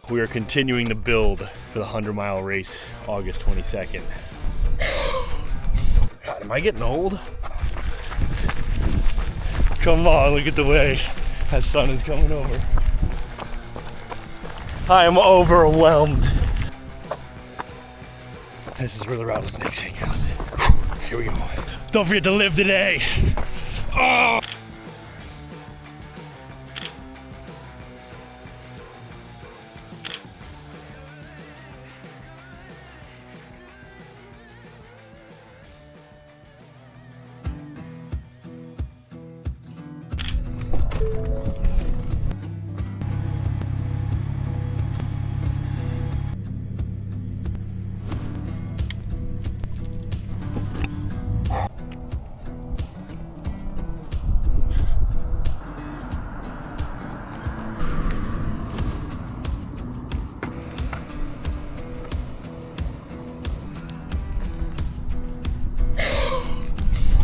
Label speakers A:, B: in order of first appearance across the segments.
A: We are continuing the build for the 100-mile race, August 22nd. God, am I getting old? Come on, look at the way that sun is coming over. I am overwhelmed. This is where the rattlesnakes hang out. Here we go. Don't forget to live today. Oh!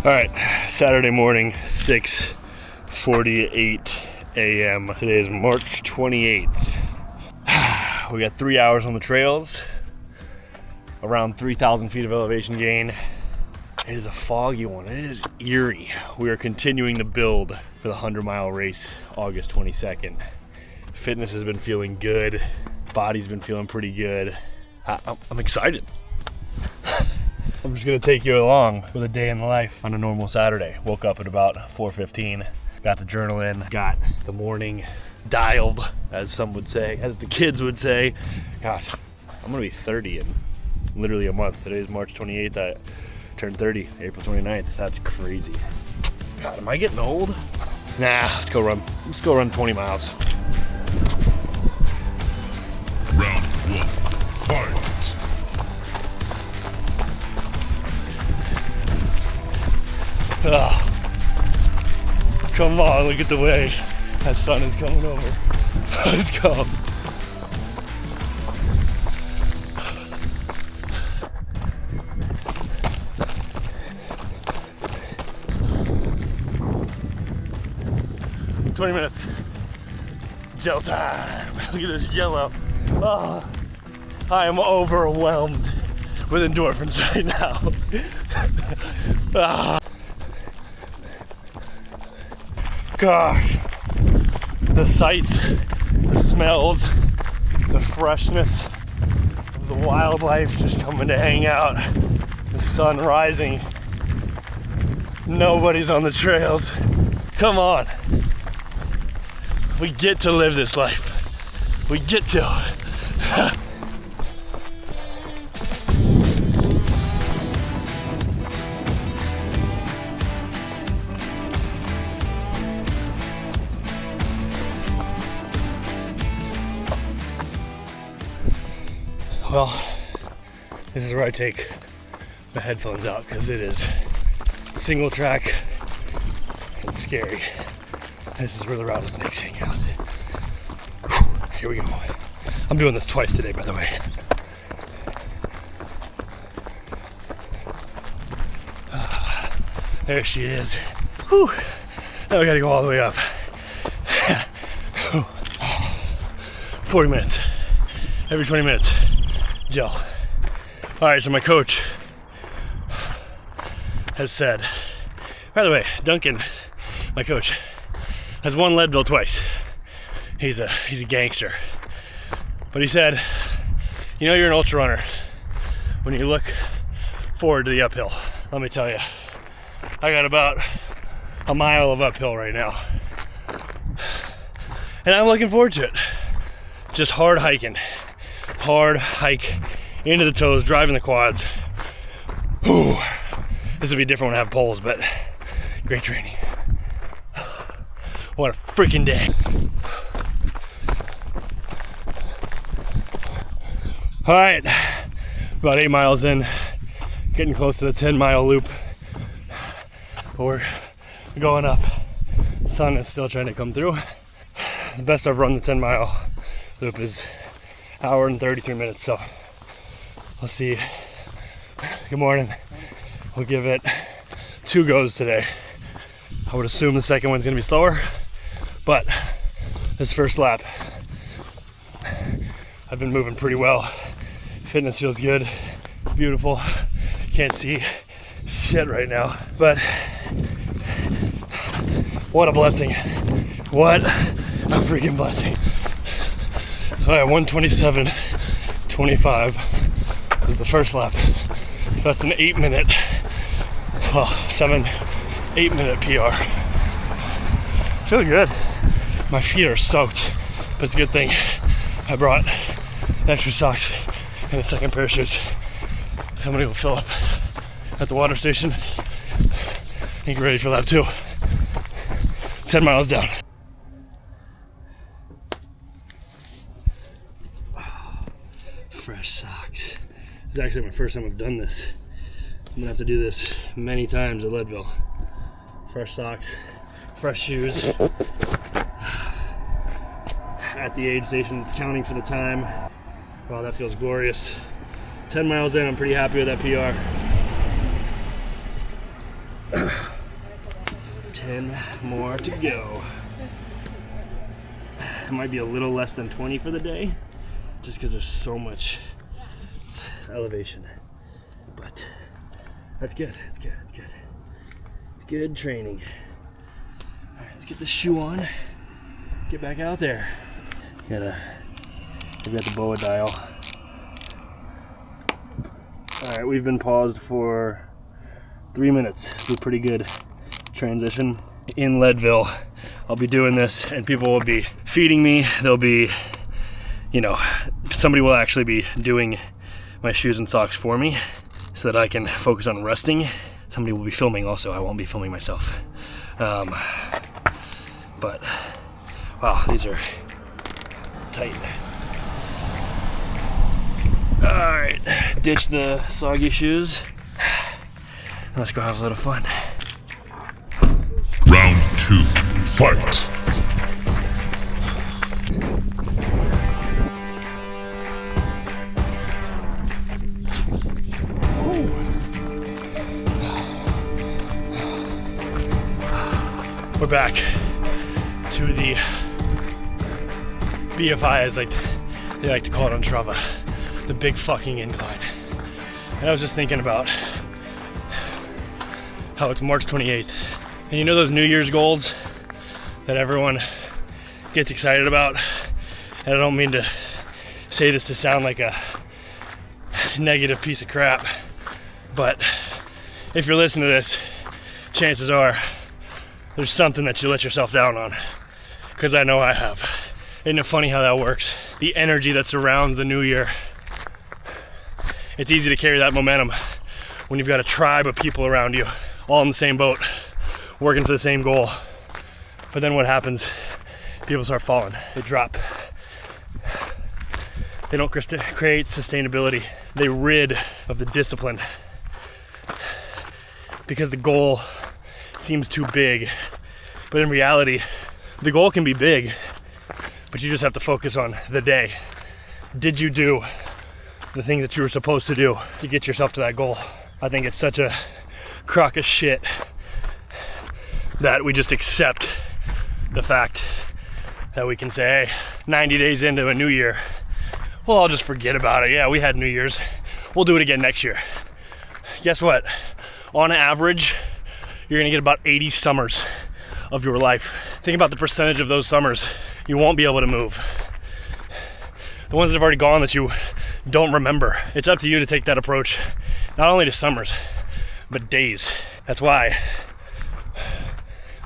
A: All right, Saturday morning, 6:48 a.m. Today is March 28th. We got 3 hours on the trails, around 3,000 feet of elevation gain. It is a foggy one, it is eerie. We are continuing the build for the 100-mile race, August 22nd. Fitness has been feeling good, body's been feeling pretty good. I'm excited. I'm just gonna take you along with a day in the life on a normal Saturday. Woke up at about 4:15, got the journal in, got the morning dialed, as some would say, as the kids would say. Gosh, I'm gonna be 30 in literally a month. Today is March 28th, I turned 30, April 29th. That's crazy. God, am I getting old? Nah, let's go run 20 miles.
B: Round one, fight.
A: Oh, come on, look at the way that sun is coming over. Let's go. "20 minutes. Gel time." Look at this yellow. Oh, I am overwhelmed with endorphins right now. Ah. Gosh, the sights, the smells, the freshness of the wildlife just coming to hang out, the sun rising, nobody's on the trails. Come on, we get to live this life, we get to. Well, this is where I take my headphones out because it is single track and scary. This is where the rattlesnakes hang out. Here we go. I'm doing this twice today, by the way. There she is. Whew. Now we gotta go all the way up. 40 minutes. Every 20 minutes. Gel. All right, so my coach has said, by the way, Duncan, my coach, has won Leadville twice. He's a gangster. But he said, you know, you're an ultra runner when you look forward to the uphill. Let me tell you, I got about a mile of uphill right now. And I'm looking forward to it. Just hard hiking. Hard hike into the toes, driving the quads. Whew. This would be different when I have poles, but great training. What a freaking day. All right, about 8 miles in, getting close to the 10-mile loop. But we're going up. The sun is still trying to come through. The best I've run the 10-mile loop is hour and 33 minutes, so we'll see. Good morning. We'll give it 2 goes today. I would assume the second one's gonna be slower, but this first lap, I've been moving pretty well. Fitness feels good, beautiful. Can't see shit right now, but what a blessing. What a freaking blessing. All right, 1:27:25 was the first lap. So that's an 8 minute, well, 8 minute PR. Feel good. My feet are soaked, but it's a good thing. I brought extra socks and a second pair of shoes. Somebody will fill up at the water station and get ready for lap 2. 10 miles down. Fresh socks. This is actually my first time I've done this. I'm gonna have to do this many times at Leadville. Fresh socks, fresh shoes. At the aid station, counting for the time. Wow, that feels glorious. 10 miles in, I'm pretty happy with that PR. 10 more to go. It might be a little less than 20 for the day, just because there's so much elevation. But that's good, it's good, it's good. It's good training. All right, let's get this shoe on. Get back out there. We've got the BOA dial. All right, we've been paused for 3 minutes. It's a pretty good transition. In Leadville, I'll be doing this and people will be feeding me. There'll be, somebody will actually be doing my shoes and socks for me so that I can focus on resting. Somebody will be filming also. I won't be filming myself. But, wow, these are tight. All right, ditch the soggy shoes. Let's go have a little fun.
B: Round 2, fight!
A: We're back to the BFI, as they like to call it on Strava, the big fucking incline. And I was just thinking about how it's March 28th. And you know those New Year's goals that everyone gets excited about? And I don't mean to say this to sound like a negative piece of crap, but if you're listening to this, chances are there's something that you let yourself down on, because I know I have. Isn't it funny how that works? The energy that surrounds the new year. It's easy to carry that momentum when you've got a tribe of people around you, all in the same boat, working for the same goal. But then what happens? People start falling. They drop. They don't create sustainability. They rid of the discipline because the goal seems too big. But in reality, the goal can be big, but you just have to focus on the day. Did you do the things that you were supposed to do to get yourself to that goal? I think it's such a crock of shit that we just accept the fact that we can say, hey, 90 days into a new year, well, I'll just forget about it. Yeah, we had New Year's. We'll do it again next year. Guess what? On average, you're gonna get about 80 summers of your life. Think about the percentage of those summers you won't be able to move. The ones that have already gone that you don't remember. It's up to you to take that approach, not only to summers, but days. That's why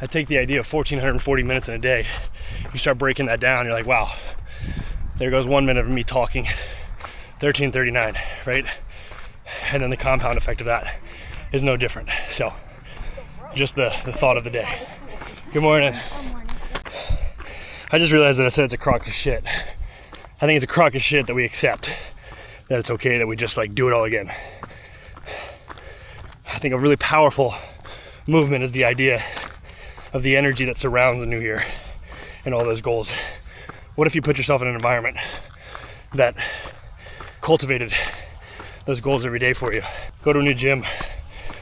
A: I take the idea of 1,440 minutes in a day. You start breaking that down, you're like, wow, there goes 1 minute of me talking, 1339, right? And then the compound effect of that is no different. So, just the thought of the day. Good morning.
C: Good morning.
A: I just realized that I said it's a crock of shit. I think it's a crock of shit that we accept that it's okay that we just do it all again. I think a really powerful movement is the idea of the energy that surrounds the new year and all those goals. What if you put yourself in an environment that cultivated those goals every day for you? Go to a new gym,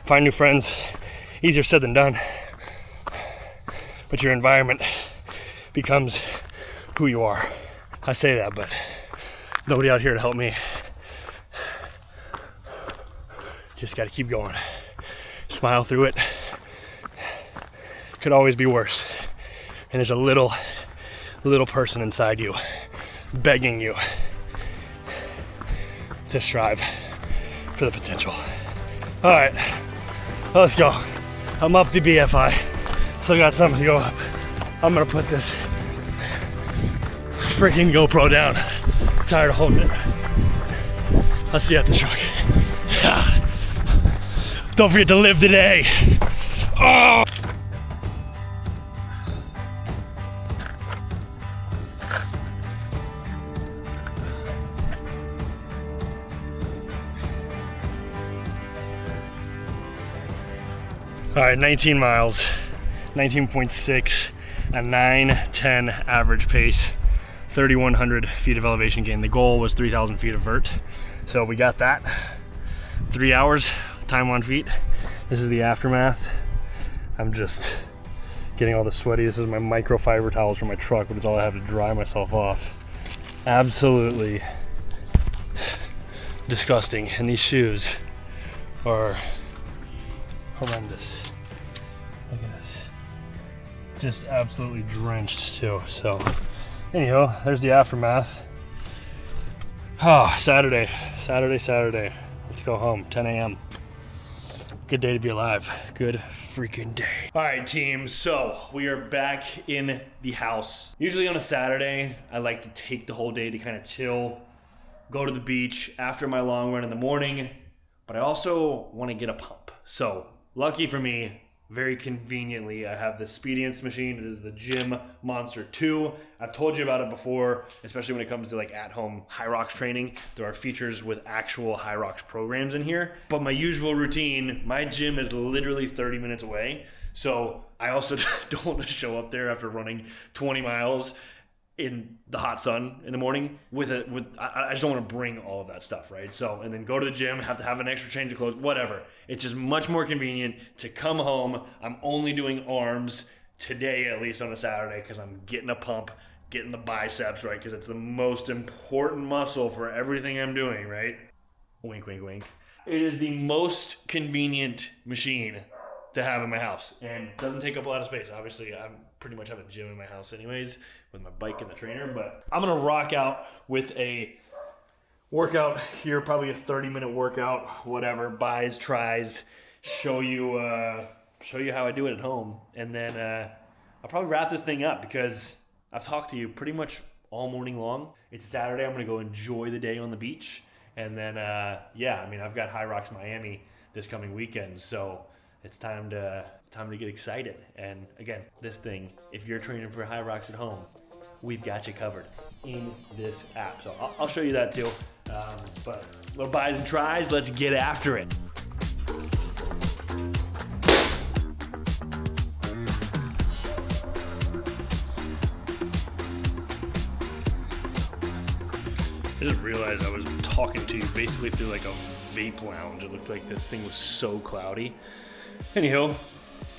A: find new friends. Easier said than done. But your environment becomes who you are. I say that, but Nobody out here to help me. Just gotta keep going. Smile through it. Could always be worse. And there's a little person inside you begging you to strive for the potential. All right, let's go. I'm up the BFI. Still got something to go up. I'm gonna put this freaking GoPro down. Tired of holding it. I'll see you at the truck. Don't forget to live today. Oh! All right, 19 miles, 19.6, a 9:10 average pace, 3,100 feet of elevation gain. The goal was 3,000 feet of vert. So we got that. 3 hours, time on feet. This is the aftermath. I'm just getting all the sweaty. This is my microfiber towels from my truck, but it's all I have to dry myself off. Absolutely disgusting. And these shoes are horrendous. Look at this. Just absolutely drenched too. So anyhow, there's the aftermath. Oh, Saturday. Let's go home, 10 a.m. Good day to be alive. Good freaking day. All right, team, so we are back in the house. Usually on a Saturday, I like to take the whole day to kind of chill, go to the beach after my long run in the morning, but I also want to get a pump. So lucky for me, very conveniently, I have the Speediance machine. It is the Gym Monster 2. I've told you about it before, especially when it comes to like at-home HIIT training. There are features with actual HIIT programs in here. But my usual routine, my gym is literally 30 minutes away. So I also don't want to show up there after running 20 miles in the hot sun in the morning I just don't want to bring all of that stuff, right? So, and then go to the gym, have to have an extra change of clothes, whatever. It's just much more convenient to come home. I'm only doing arms today, at least on a Saturday, because I'm getting a pump, getting the biceps, right? Because it's the most important muscle for everything I'm doing, right? Wink, wink, wink. It is the most convenient machine to have in my house and doesn't take up a lot of space. Obviously, I pretty much have a gym in my house anyways with my bike and the trainer, but I'm gonna rock out with a workout here, probably a 30-minute workout, whatever, buys, tries, show you how I do it at home, and then I'll probably wrap this thing up because I've talked to you pretty much all morning long. It's Saturday. I'm gonna go enjoy the day on the beach, and then I've got HIIT Miami this coming weekend, so it's time to get excited. And again, this thing, if you're training for HIIT at home, we've got you covered in this app. So I'll show you that too. But little buys and tries, let's get after it. I just realized I was talking to you basically through like a vape lounge. It looked like this thing was so cloudy. Anyhow,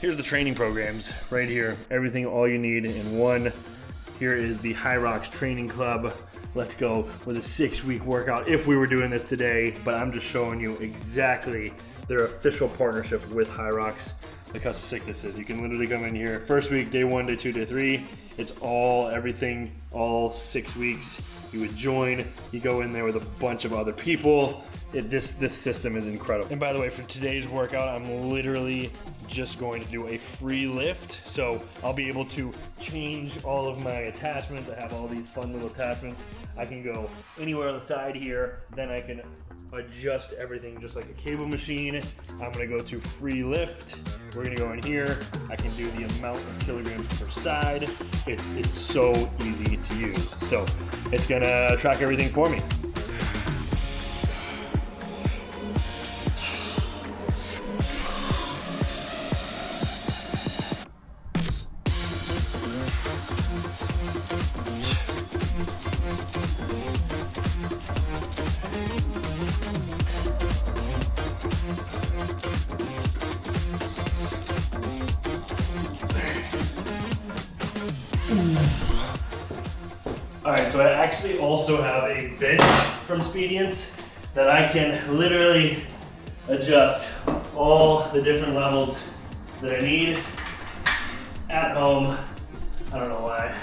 A: here's the training programs right here. Everything, all you need in one. Here is the HIIT Training Club. Let's go with a 6-week workout if we were doing this today, but I'm just showing you exactly their official partnership with HIIT. Look how sick this is. You can literally come in here. First week, day 1, day 2, day 3. It's everything, all 6 weeks. You would join, you go in there with a bunch of other people. This system is incredible. And by the way, for today's workout, I'm literally just going to do a free lift. So I'll be able to change all of my attachments. I have all these fun little attachments. I can go anywhere on the side here. Then I can adjust everything just like a cable machine. I'm gonna go to free lift. We're gonna go in here. I can do the amount of kilograms per side. It's so easy to use. So it's gonna track everything for me. All right, so so I actually also have a bench from Speediance that I can literally adjust all the different levels that I need at home. I don't know why.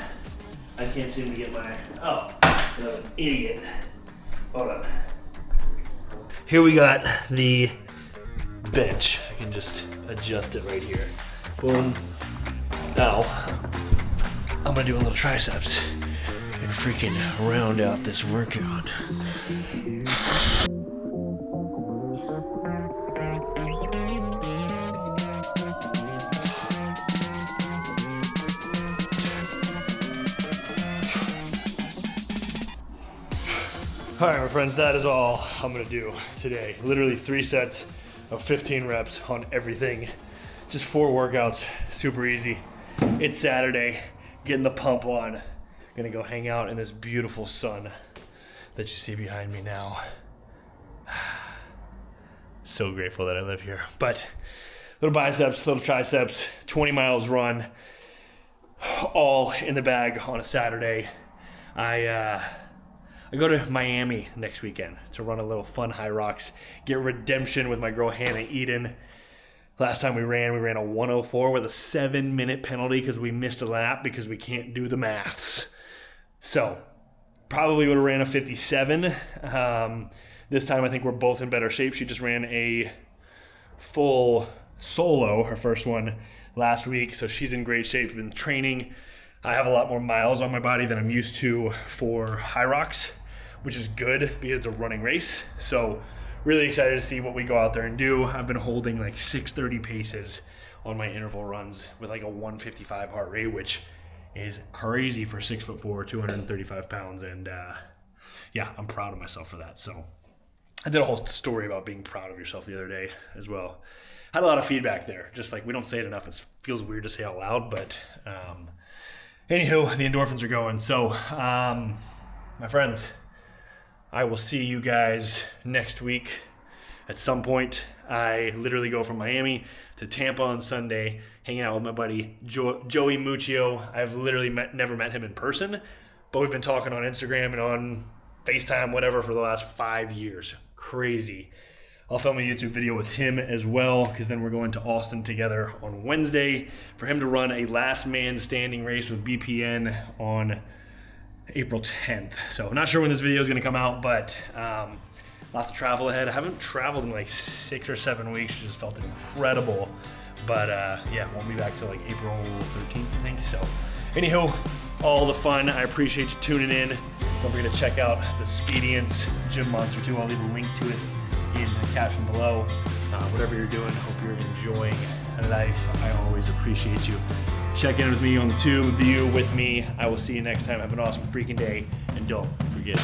A: I can't seem to get my, oh, I'm an idiot. Hold on. Here we got the bench. I can just adjust it right here. Boom. Now, I'm gonna do a little triceps and freaking round out this workout. All right, my friends, that is all I'm gonna do today. Literally 3 sets of 15 reps on everything. Just 4 workouts, super easy. It's Saturday, getting the pump on. Gonna go hang out in this beautiful sun that you see behind me now. So grateful that I live here. But little biceps, little triceps, 20 miles run, all in the bag on a Saturday. I go to Miami next weekend to run a little fun high rocks, get redemption with my girl Hannah Eden. Last time we ran a 104 with a 7-minute penalty because we missed a lap because we can't do the maths. So probably would have ran a 57. This time I think we're both in better shape. She just ran a full solo, her first one last week, so she's in great shape. Been training. I have a lot more miles on my body than I'm used to for high rocks, which is good because it's a running race. So really excited to see what we go out there and do. I've been holding like 6:30 paces on my interval runs with like a 155 heart rate, which is crazy for 6'4", 235 pounds. And yeah, I'm proud of myself for that. So I did a whole story about being proud of yourself the other day as well. Had a lot of feedback there. Just like, we don't say it enough. It feels weird to say out loud, but anywho, the endorphins are going. So my friends, I will see you guys next week at some point. I literally go from Miami to Tampa on Sunday, hanging out with my buddy Joey Muccio. I've literally never met him in person, but we've been talking on Instagram and on FaceTime, whatever, for the last 5 years. Crazy. I'll film a YouTube video with him as well, because then we're going to Austin together on Wednesday for him to run a last man standing race with BPN on April 10th. So I'm not sure when this video is going to come out, but lots of travel ahead. I haven't traveled in like 6 or 7 weeks, which has felt incredible. But yeah, won't be back till like April 13th, I think. So anywho, all the fun. I appreciate you tuning in. Don't forget to check out the Speediance Gym Monster 2. I'll leave a link to it in the caption below. Whatever you're doing, hope you're enjoying life. I always appreciate you. Check in with me on the tube, with you, with me. I will see you next time. Have an awesome freaking day, and don't forget